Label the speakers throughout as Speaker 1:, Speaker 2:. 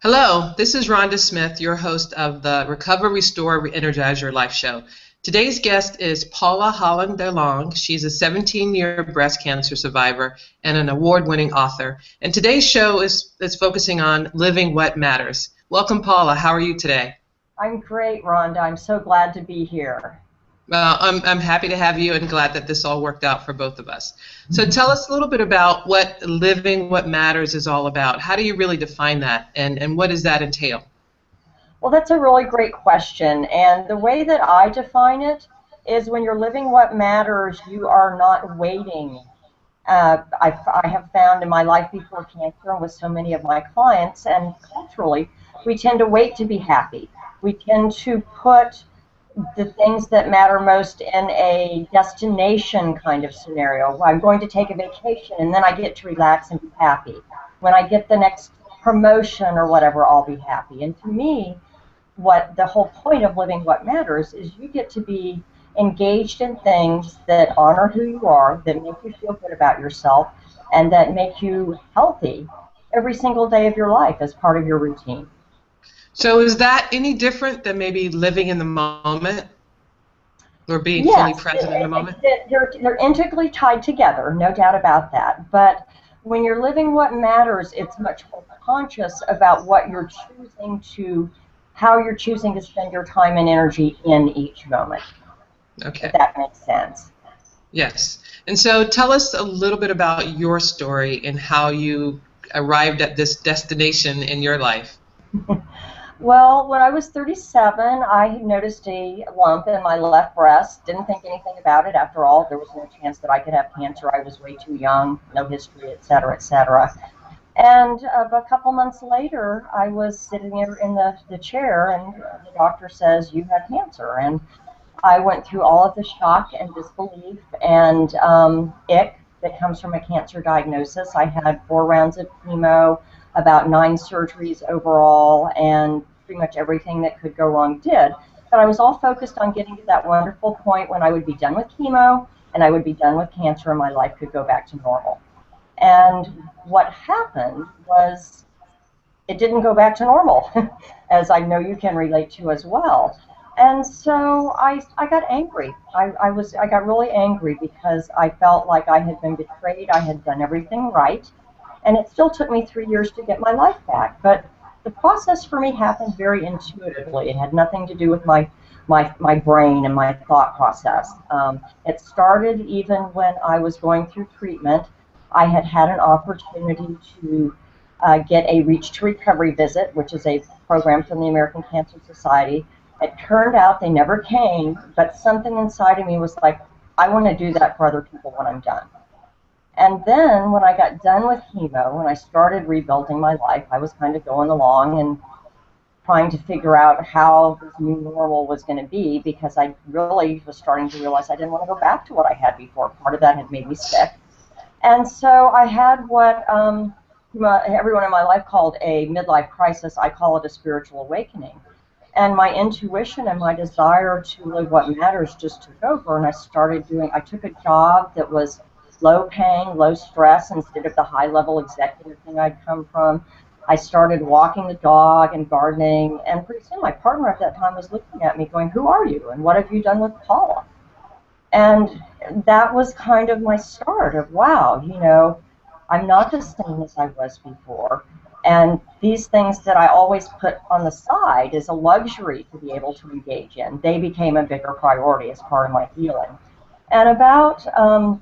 Speaker 1: Hello, this is Rhonda Smith, your host of the Recover, Restore, Re-Energize Your Life show. Today's guest is Paula Holland. She's a 17-year breast cancer survivor and an award-winning author. And today's show is focusing on living what matters. Welcome, Paula. How are you today?
Speaker 2: I'm great, Rhonda. I'm so glad to be here.
Speaker 1: Well, I'm happy to have you and glad that this all worked out for both of us. So tell us a little bit about what living what matters is all about. How do you really define that, and what does that entail?
Speaker 2: Well, that's a really great question, and the way that I define it is when you're living what matters, you are not waiting. I have found in my life before cancer and with so many of my clients, and culturally, we tend to wait to be happy. We tend to put the things that matter most in a destination kind of scenario. I'm going to take a vacation and then I get to relax and be happy. When I get the next promotion or whatever, I'll be happy. And to me, what the whole point of living what matters is you get to be engaged in things that honor who you are, that make you feel good about yourself, and that make you healthy every single day of your life as part of your routine.
Speaker 1: So is that any different than maybe living in the moment or being fully present in the moment?
Speaker 2: They're integrally tied together, no doubt about that. But when you're living what matters, it's much more conscious about what you're choosing to, how you're choosing to spend your time and energy in each moment.
Speaker 1: Okay.
Speaker 2: If that makes sense.
Speaker 1: Yes. And so tell us a little bit about your story and how you arrived at this destination in your life.
Speaker 2: Well, when I was 37, I had noticed a lump in my left breast. Didn't think anything about it. After all, there was no chance that I could have cancer. I was way too young, no history, et cetera, et cetera. And a couple months later, I was sitting there in the chair, and the doctor says, you have cancer. And I went through all of the shock and disbelief and ick that comes from a cancer diagnosis. I had 4 rounds of chemo, about 9 surgeries overall, and pretty much everything that could go wrong did. But I was all focused on getting to that wonderful point when I would be done with chemo and I would be done with cancer and my life could go back to normal. And what happened was it didn't go back to normal, as I know you can relate to as well. And so I got angry. I got really angry because I felt like I had been betrayed. I had done everything right. And it still took me 3 years to get my life back. But the process for me happened very intuitively. It had nothing to do with my brain and my thought process. It started even when I was going through treatment. I had had an opportunity to get a Reach to Recovery visit, which is a program from the American Cancer Society. It turned out they never came, but something inside of me was like, I want to do that for other people when I'm done. And then when I got done with chemo, when I started rebuilding my life, I was kind of going along and trying to figure out how this new normal was going to be, because I really was starting to realize I didn't want to go back to what I had before. Part of that had made me sick. And so I had what everyone in my life called a midlife crisis. I call it a spiritual awakening. And my intuition and my desire to live what matters just took over, and I took a job that was low paying, low stress, instead of the high level executive thing I'd come from. I started walking the dog and gardening, and pretty soon my partner at that time was looking at me going, who are you and what have you done with Paula? And that was kind of my start of, wow, I'm not the same as I was before. And these things that I always put on the side as a luxury to be able to engage in, they became a bigger priority as part of my healing. And about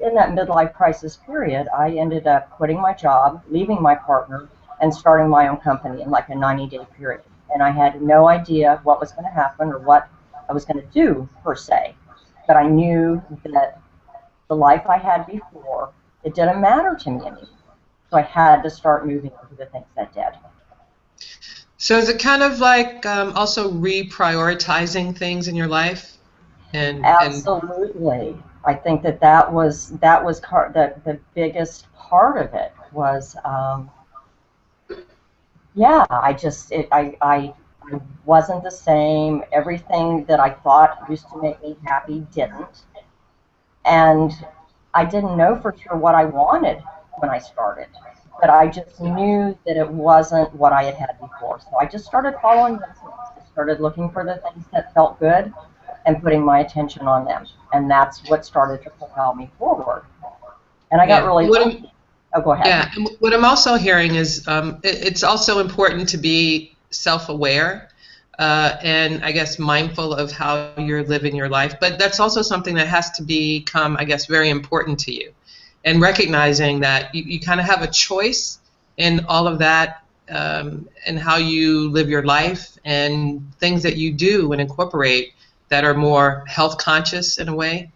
Speaker 2: in that midlife crisis period, I ended up quitting my job, leaving my partner, and starting my own company in like a 90-day period. And I had no idea what was going to happen or what I was going to do, per se. But I knew that the life I had before, it didn't matter to me anymore. So I had to start moving into the things that did.
Speaker 1: So is it kind of like also reprioritizing things in your life?
Speaker 2: Absolutely. I think that was the biggest part of it was, I wasn't the same. Everything that I thought used to make me happy didn't. And I didn't know for sure what I wanted when I started. but I just knew that it wasn't what I had had before. So I just started following those things. I started looking for the things that felt good and putting my attention on them. And that's what started to propel me forward. And I got
Speaker 1: Yeah.
Speaker 2: really lucky. Oh, go ahead.
Speaker 1: Yeah, and what I'm also hearing is it's also important to be self-aware and I guess mindful of how you're living your life. But that's also something that has to become, I guess, very important to you. And recognizing that you kind of have a choice in all of that and how you live your life and things that you do and incorporate that are more health conscious in a way.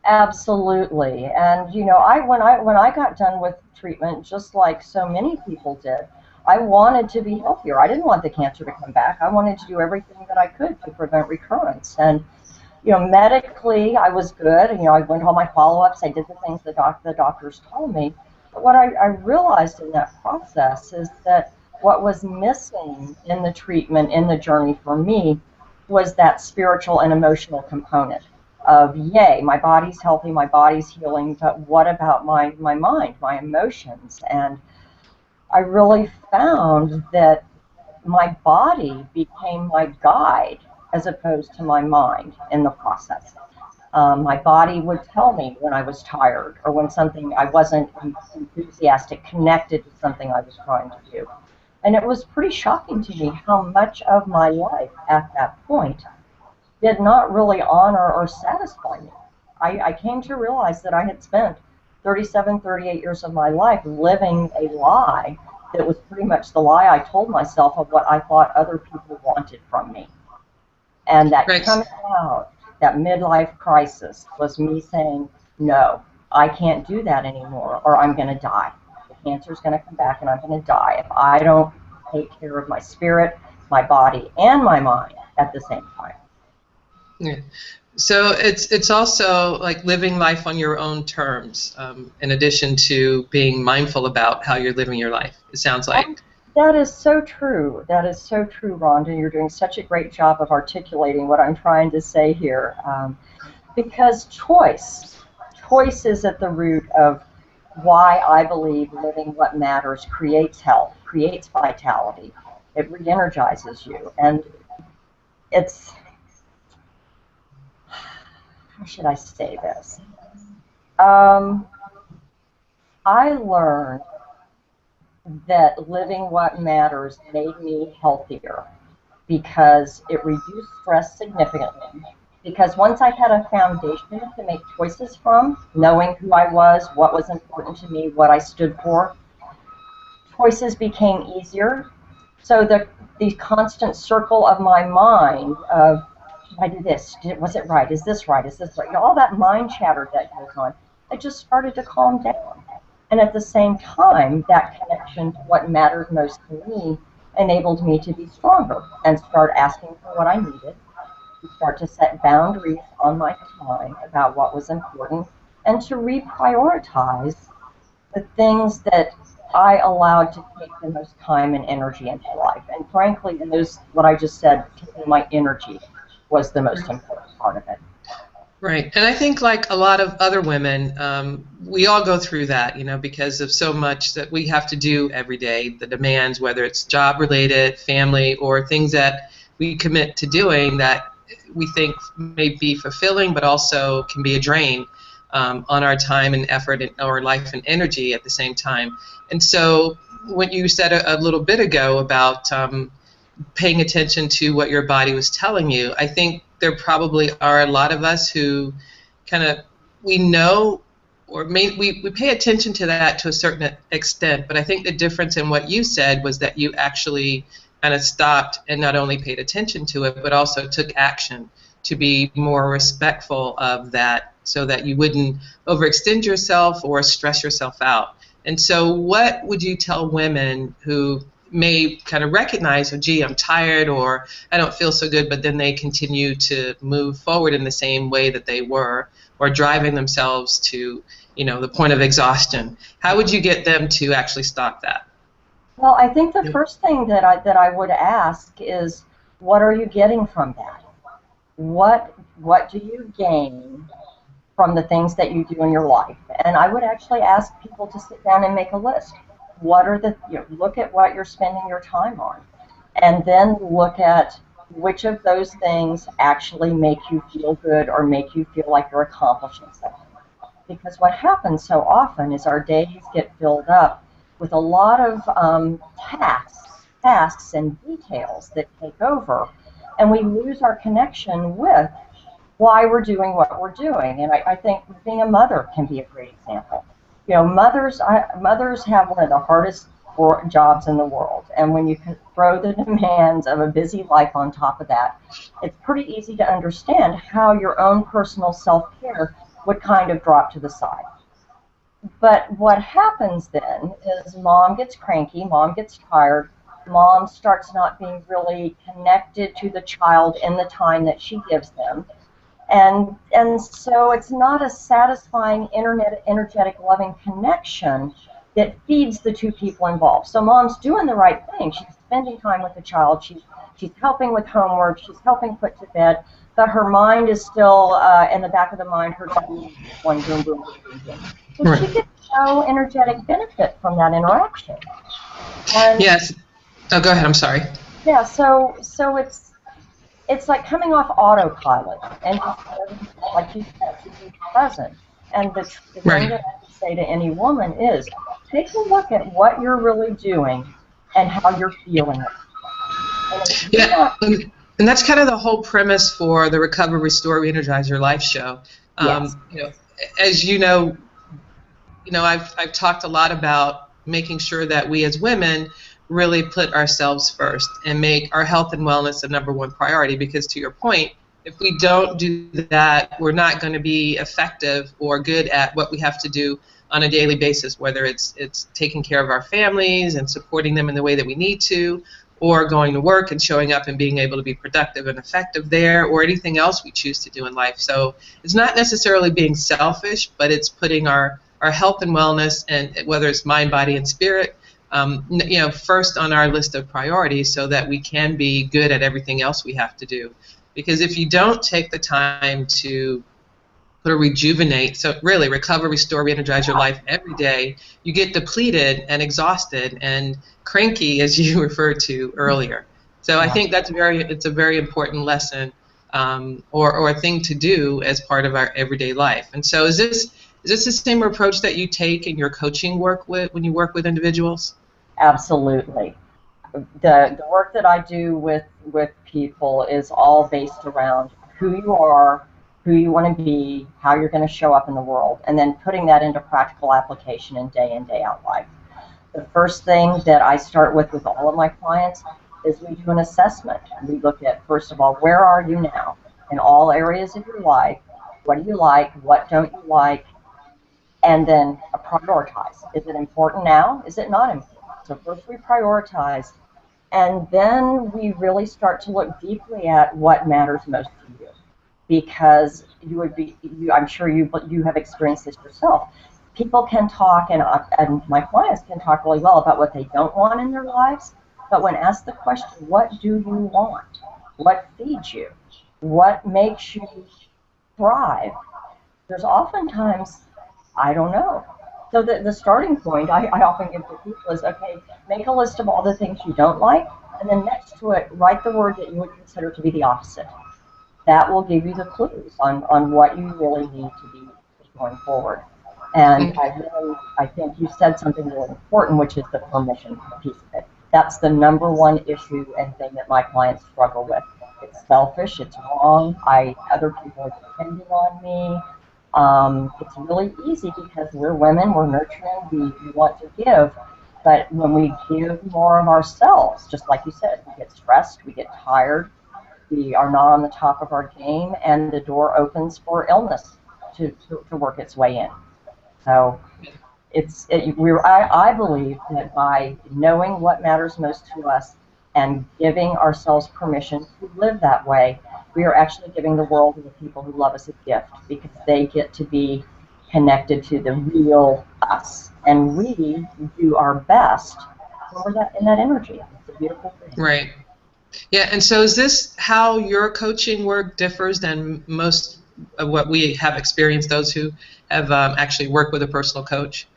Speaker 2: Absolutely. And you know, when I got done with treatment, just like so many people did, I wanted to be healthier. I didn't want the cancer to come back. I wanted to do everything that I could to prevent recurrence. And you know, medically, I was good. You know, I went all my follow-ups. I did the things the doctors told me. But what I realized in that process is that what was missing in the treatment, in the journey for me, was that spiritual and emotional component of, yay, my body's healthy, my body's healing, but what about my mind, my emotions? And I really found that my body became my guide as opposed to my mind in the process. My body would tell me when I was tired or when something I wasn't enthusiastic, connected to something I was trying to do. And it was pretty shocking to me how much of my life at that point did not really honor or satisfy me. I came to realize that I had spent 37, 38 years of my life living a lie that was pretty much the lie I told myself of what I thought other people wanted from me. And that
Speaker 1: Right.
Speaker 2: coming out, that midlife crisis, was me saying, no, I can't do that anymore, or I'm going to die. The cancer's going to come back and I'm going to die if I don't take care of my spirit, my body, and my mind at the same time.
Speaker 1: Yeah. So it's also like living life on your own terms, in addition to being mindful about how you're living your life. It sounds like.
Speaker 2: That is so true. That is so true, Rhonda. You're doing such a great job of articulating what I'm trying to say here. Because choice is at the root of why I believe living what matters creates health, creates vitality. It re-energizes you. And it's, how should I say this? I learned that living what matters made me healthier because it reduced stress significantly. Because once I had a foundation to make choices from, knowing who I was, what was important to me, what I stood for, choices became easier. So the constant circle of my mind of, should I do this? Was it right? Is this right? Is this right? You know, all that mind chatter that goes on, it just started to calm down. And at the same time, that connection to what mattered most to me enabled me to be stronger and start asking for what I needed, to start to set boundaries on my time about what was important, and to reprioritize the things that I allowed to take the most time and energy into life. And frankly, in those, what I just said, taking my energy was the most important part of it.
Speaker 1: Right. And I think like a lot of other women, we all go through that, you know, because of so much that we have to do every day, the demands, whether it's job related, family, or things that we commit to doing that we think may be fulfilling, but also can be a drain on our time and effort and our life and energy at the same time. And so what you said a little bit ago about paying attention to what your body was telling you, I think there probably are a lot of us who kind of, we know, or we pay attention to that to a certain extent, but I think the difference in what you said was that you actually kind of stopped and not only paid attention to it, but also took action to be more respectful of that so that you wouldn't overextend yourself or stress yourself out. And so what would you tell women who may kind of recognize, oh, gee, I'm tired or I don't feel so good, but then they continue to move forward in the same way that they were, or driving themselves to, you know, the point of exhaustion? How would you get them to actually stop that?
Speaker 2: Well, I think the first thing that I would ask is, what are you getting from that? What do you gain from the things that you do in your life? And I would actually ask people to sit down and make a list. what are the, look at what you're spending your time on, and then look at which of those things actually make you feel good or make you feel like you're accomplishing something. Because what happens so often is our days get filled up with a lot of tasks and details that take over, and we lose our connection with why we're doing what we're doing. And I think being a mother can be a great example. Mothers have one of the hardest jobs in the world, and when you can throw the demands of a busy life on top of that, it's pretty easy to understand how your own personal self-care would kind of drop to the side. But what happens then is mom gets cranky, mom gets tired, mom starts not being really connected to the child in the time that she gives them. And so it's not a satisfying energetic, loving connection that feeds the two people involved. So mom's doing the right thing. She's spending time with the child. She's helping with homework. She's helping put to bed. But her mind is still in the back of the mind. Her one boom, boom, boom, boom, boom. So right. She gets no energetic benefit from that interaction. And
Speaker 1: yes. Oh, go ahead. I'm sorry.
Speaker 2: Yeah. So it's like coming off autopilot, and like you said, to be present. And the thing that I would say to any woman is, take a look at what you're really doing and how you're feeling it.
Speaker 1: Yeah, and that's kind of the whole premise for the Recover, Restore, Re-Energize Your Life show.
Speaker 2: Yes.
Speaker 1: As you know, I've talked a lot about making sure that we as women really put ourselves first and make our health and wellness the #1 priority, because to your point, if we don't do that, we're not going to be effective or good at what we have to do on a daily basis, whether it's taking care of our families and supporting them in the way that we need to, or going to work and showing up and being able to be productive and effective there, or anything else we choose to do in life. So it's not necessarily being selfish, but it's putting our health and wellness, and whether it's mind, body, and spirit, first on our list of priorities, so that we can be good at everything else we have to do. Because if you don't take the time to sort of rejuvenate, so really recover, restore, re-energize your life every day, you get depleted and exhausted and cranky, as you referred to earlier. So I think it's a very important lesson, or a thing to do as part of our everyday life. And so is this the same approach that you take in your coaching work when you work with individuals?
Speaker 2: Absolutely. The work that I do with people is all based around who you are, who you want to be, how you're going to show up in the world, and then putting that into practical application in day out life. The first thing that I start with all of my clients is we do an assessment. We look at, first of all, where are you now in all areas of your life? What do you like? What don't you like? And then prioritize. Is it important now? Is it not important? So first we prioritize, and then we really start to look deeply at what matters most to you. Because I'm sure you have experienced this yourself. People can talk, and my clients can talk really well about what they don't want in their lives, but when asked the question, what do you want? What feeds you? What makes you thrive? There's oftentimes, I don't know. So the starting point I often give to people is, okay, make a list of all the things you don't like, and then next to it, write the word that you would consider to be the opposite. That will give you the clues on what you really need to be going forward. And I think you said something really important, which is the permission piece of it. That's the #1 issue and thing that my clients struggle with. It's selfish, it's wrong, other people are depending on me. It's really easy because we're women, we're nurturing, we want to give, but when we give more of ourselves, just like you said, we get stressed, we get tired, we are not on the top of our game, and the door opens for illness to work its way in. So I believe that by knowing what matters most to us and giving ourselves permission to live that way, we are actually giving the world and the people who love us a gift, because they get to be connected to the real us. And we do our best when we're in that energy. It's a beautiful thing.
Speaker 1: Right. Yeah, and so is this how your coaching work differs than most of what we have experienced, those who have actually worked with a personal coach?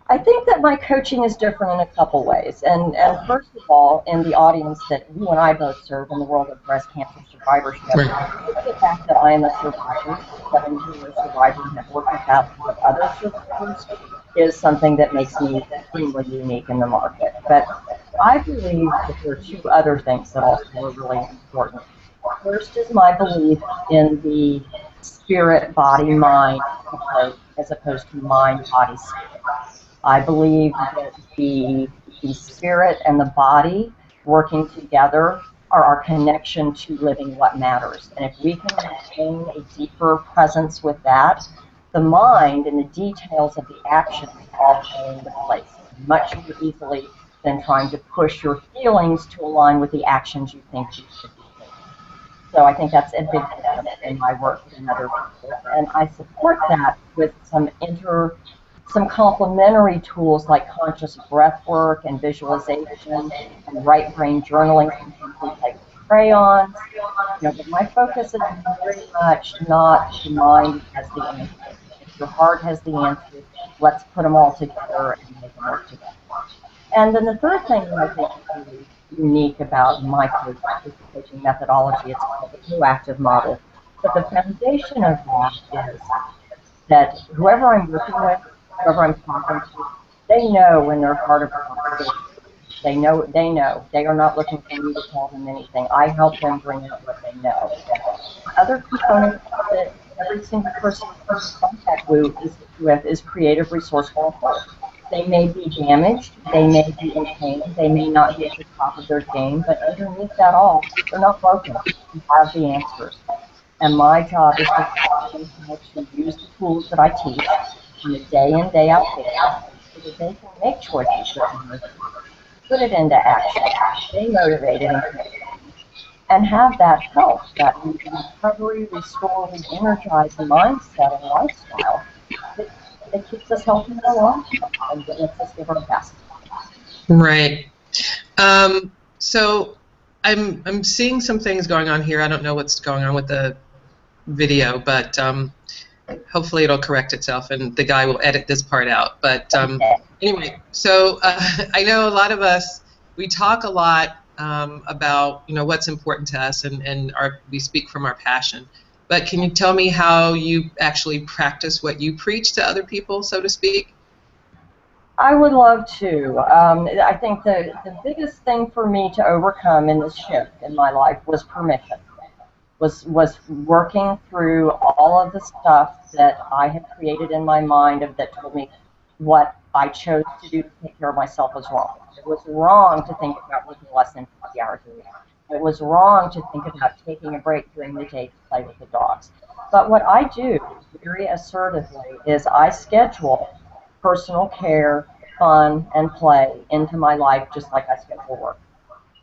Speaker 2: I think that my coaching is different in a couple ways. And first of all, in the audience that you and I both serve in the world of breast cancer survivorship,
Speaker 1: Right.
Speaker 2: the fact that I am a survivor, 7-year survivor, and have worked with thousands of other survivors, is something that makes me extremely unique in the market. But I believe that there are two other things that also are really important. First is my belief in the spirit, body, mind approach as opposed to mind, body, spirit. I believe that the spirit and the body working together are our connection to living what matters. And if we can maintain a deeper presence with that, the mind and the details of the actions all fall into place much more easily than trying to push your feelings to align with the actions you think you should be taking. So I think that's a big difference in my work than other people. And I support that with some complementary tools like conscious breath work and visualization and right brain journaling. Sometimes we play with crayons. But my focus is very much not the mind has the answer. If your heart has the answer, let's put them all together and make them work together. And then the third thing that I think is really unique about my coaching methodology, it's called the proactive model. But the foundation of that is that whoever I'm working with, whoever I'm talking to, they know when their heart of hearts. They know. They are not looking for me to tell them anything. I help them bring out what they know. Other component that every single person comes in contact with is creative, resourceful, and whole. They may be damaged, they may be in pain, they may not be at the top of their game, but underneath that all, they're not broken. You have the answers. And my job is to teach them how to use the tools that I teach on a day in, day out basis so that they can make choices that matter, put it into action, stay motivated and committed, and have that help, that recovery, restore, re-energize mindset and lifestyle that keeps us healthy in the long term and that lets us give our best.
Speaker 1: Right. So I'm seeing some things going on here. I don't know what's going on with the video, but hopefully it'll correct itself and the guy will edit this part out. But anyway, so I know a lot of us, we talk a lot about what's important to us, and we speak from our passion. But can you tell me how you actually practice what you preach to other people, so to speak?
Speaker 2: I would love to. I think the biggest thing for me to overcome in this shift in my life was permission. Was working through all of the stuff that I had created in my mind that told me what I chose to do to take care of myself was wrong. It was wrong to think about working less than 50 hours a week. It was wrong to think about taking a break during the day to play with the dogs. But what I do very assertively is I schedule personal care, fun, and play into my life just like I schedule work.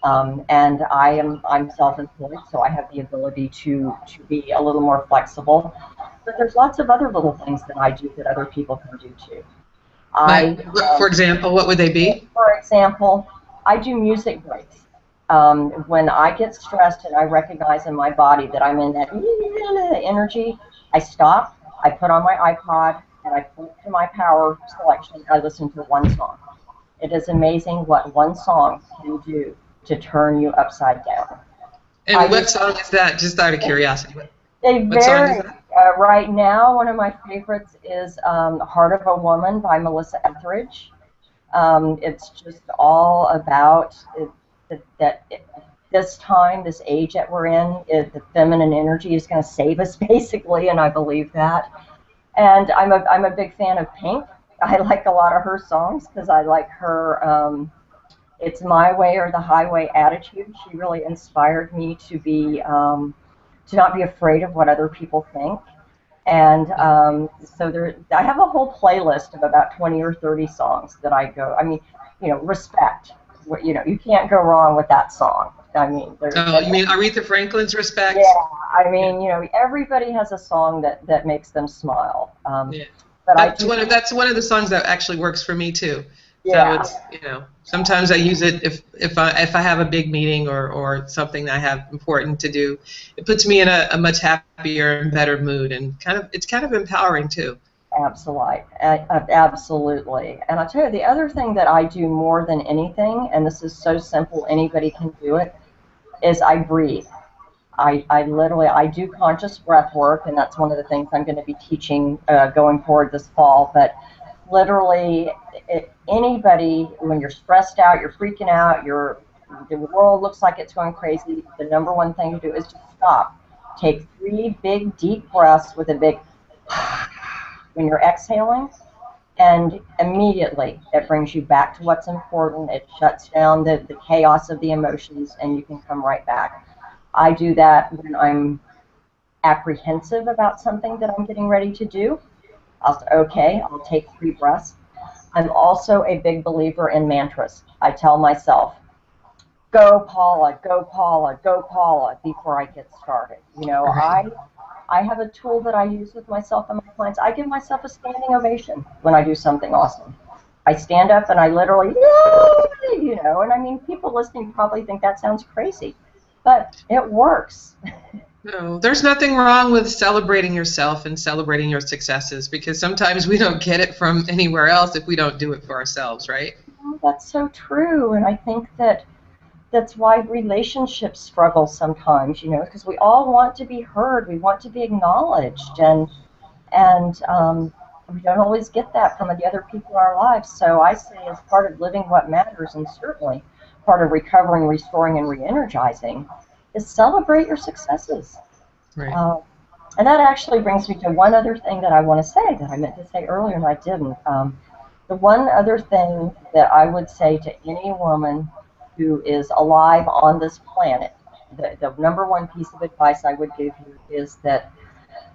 Speaker 2: And I'm self-employed, so I have the ability to be a little more flexible. But there's lots of other little things that I do that other people can do too.
Speaker 1: For example, what would they be?
Speaker 2: For example, I do music breaks. When I get stressed and I recognize in my body that I'm in that energy, I stop, I put on my iPod, and I flip to my power selection. I listen to one song. It is amazing what one song can do to turn you upside down.
Speaker 1: And what song is that, just out of curiosity?
Speaker 2: What song is that? Right now, one of my favorites is Heart of a Woman by Melissa Etheridge. It's just all about this time, this age that we're in, the feminine energy is going to save us, basically, and I believe that. And I'm a big fan of Pink. I like a lot of her songs because I like her It's My Way or the Highway attitude. She really inspired me to to not be afraid of what other people think. And so I have a whole playlist of about 20 or 30 songs that I go. I mean, Respect. You can't go wrong with that song. I mean,
Speaker 1: you mean Aretha Franklin's Respect?
Speaker 2: Yeah, I mean, everybody has a song that makes them smile.
Speaker 1: Yeah. But that's one of the songs that actually works for me too.
Speaker 2: Yeah.
Speaker 1: So it's sometimes I use it if I have a big meeting or something that I have important to do. It puts me in a much happier and better mood, and it's kind of empowering too.
Speaker 2: Absolutely. Absolutely. And I'll tell you, the other thing that I do more than anything, and this is so simple, anybody can do it, is I breathe. I literally, I do conscious breath work, and that's one of the things I'm going to be teaching going forward this fall. But literally, anybody, when you're stressed out, you're freaking out, the world looks like it's going crazy, the number one thing to do is just stop. Take 3 big, deep breaths with a big when you're exhaling, and immediately it brings you back to what's important. It shuts down the chaos of the emotions, and you can come right back. I do that when I'm apprehensive about something that I'm getting ready to do. I'll say, okay, I'll take 3 breaths. I'm also a big believer in mantras. I tell myself, go Paula, go Paula, go Paula, before I get started. You know,
Speaker 1: Right.
Speaker 2: I have a tool that I use with myself and my clients. I give myself a standing ovation when I do something awesome. I stand up and I literally, yay, you know, and I mean, people listening probably think that sounds crazy, but it works.
Speaker 1: No, there's nothing wrong with celebrating yourself and celebrating your successes, because sometimes we don't get it from anywhere else if we don't do it for ourselves, right?
Speaker 2: Oh, that's so true, and I think that that's why relationships struggle sometimes, you know, because we all want to be heard, we want to be acknowledged, and we don't always get that from the other people in our lives. So I say, as part of living what matters, and certainly part of recovering, restoring, and re-energizing, is celebrate your successes.
Speaker 1: Right.
Speaker 2: Um, and that actually brings me to one other thing that I want to say that I meant to say earlier and I didn't. The one other thing that I would say to any woman who is alive on this planet, the number one piece of advice I would give you is that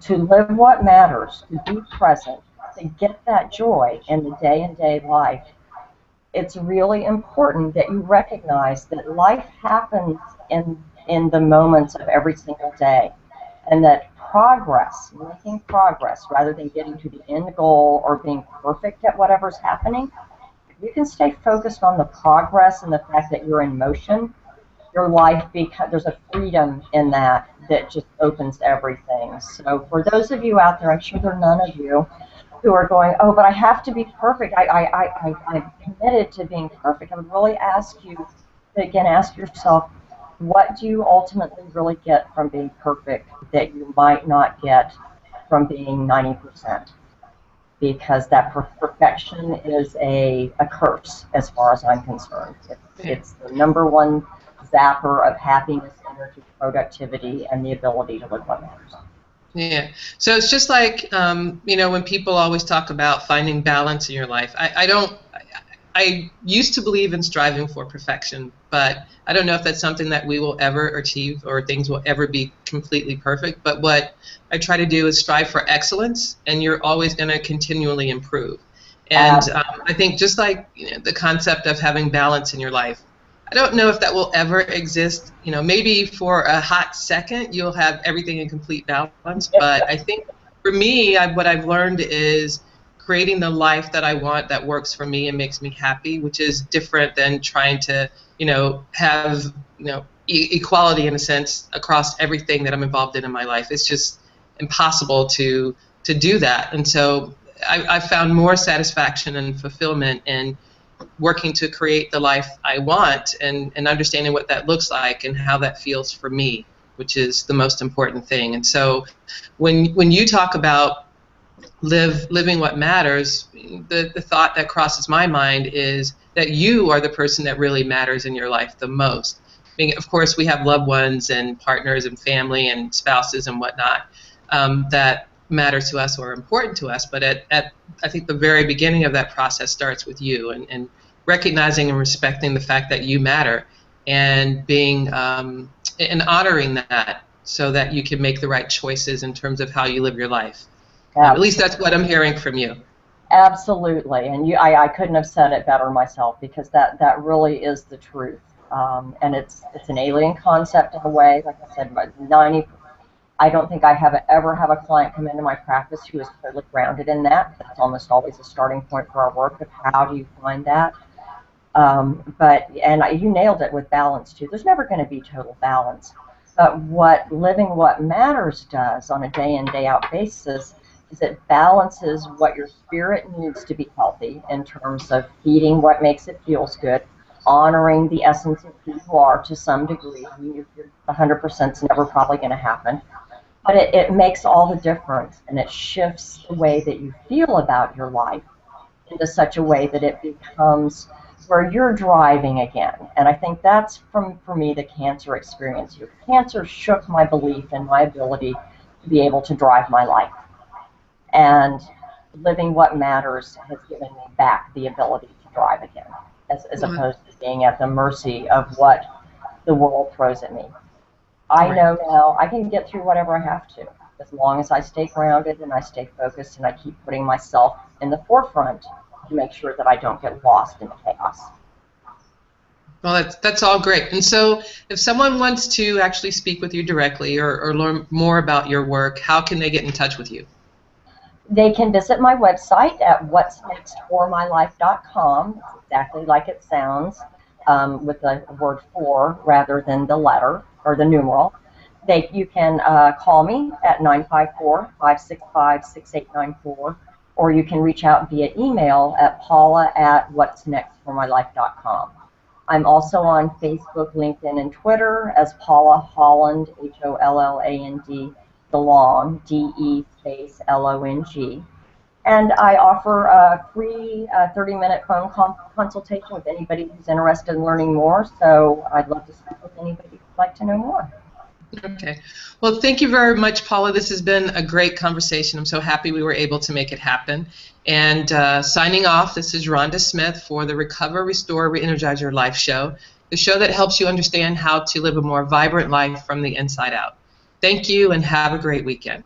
Speaker 2: to live what matters, to be present, to get that joy in the day and day life, it's really important that you recognize that life happens in the moments of every single day, and that progress, making progress rather than getting to the end goal or being perfect at whatever's happening, if you can stay focused on the progress and the fact that you're in motion, your life there's a freedom in that that just opens everything. So for those of you out there, I'm sure there are none of you who are going, oh, but I have to be perfect. I'm committed to being perfect. I would really ask you to, again, ask yourself, what do you ultimately really get from being perfect that you might not get from being 90%? Because that perfection is a curse as far as I'm concerned.
Speaker 1: Yeah.
Speaker 2: It's the number one zapper of happiness, energy, productivity, and the ability to live what matters.
Speaker 1: Yeah. So it's just like, when people always talk about finding balance in your life. I used to believe in striving for perfection, but I don't know if that's something that we will ever achieve or things will ever be completely perfect. But what I try to do is strive for excellence, and you're always going to continually improve. And I think just like the concept of having balance in your life, I don't know if that will ever exist. Maybe for a hot second you'll have everything in complete balance. But I think for me, what I've learned is creating the life that I want that works for me and makes me happy, which is different than trying to, have, equality in a sense across everything that I'm involved in my life. It's just impossible to do that. And so I found more satisfaction and fulfillment in working to create the life I want, and understanding what that looks like and how that feels for me, which is the most important thing. And so when you talk about living what matters, the thought that crosses my mind is that you are the person that really matters in your life the most. I mean, of course, we have loved ones and partners and family and spouses and whatnot that matter to us or are important to us, but at I think the very beginning of that process starts with you, and recognizing and respecting the fact that you matter, and being and honoring that so that you can make the right choices in terms of how you live your life. At least that's what I'm hearing from you.
Speaker 2: Absolutely, and I couldn't have said it better myself, because that really is the truth. And it's an alien concept in a way. Like I said, I don't think I ever have a client come into my practice who is totally grounded in that. That's almost always a starting point for our work of how do you find that. You nailed it with balance too. There's never going to be total balance. But what living what matters does on a day in, day out basis is it balances what your spirit needs to be healthy in terms of feeding what makes it feels good, honoring the essence of who you are to some degree. I mean, you're 100% is never probably going to happen, but it makes all the difference, and it shifts the way that you feel about your life into such a way that it becomes where you're driving again. And I think that's, for me, the cancer experience. Cancer shook my belief in my ability to be able to drive my life. And living what matters has given me back the ability to drive again, as opposed to being at the mercy of what the world throws at me. I know now I can get through whatever I have to, as long as I stay grounded and I stay focused and I keep putting myself in the forefront to make sure that I don't get lost in the chaos.
Speaker 1: Well, that's all great. And so if someone wants to actually speak with you directly or learn more about your work, how can they get in touch with you?
Speaker 2: They can visit my website at whatsnextformylife.com. It's exactly like it sounds, with the word for rather than the letter or the numeral. You can call me at 954-565-6894, or you can reach out via email at paula@whatsnextformylife.com. I'm also on Facebook, LinkedIn, and Twitter as Paula Holland, Holland, DeLong, DE space LONG. And I offer a free 30-minute phone consultation with anybody who's interested in learning more. So I'd love to speak with anybody who'd like to know more.
Speaker 1: Okay. Well, thank you very much, Paula. This has been a great conversation. I'm so happy we were able to make it happen. And signing off, this is Rhonda Smith for the Recover, Restore, Re-Energize Your Life show, the show that helps you understand how to live a more vibrant life from the inside out. Thank you and have a great weekend.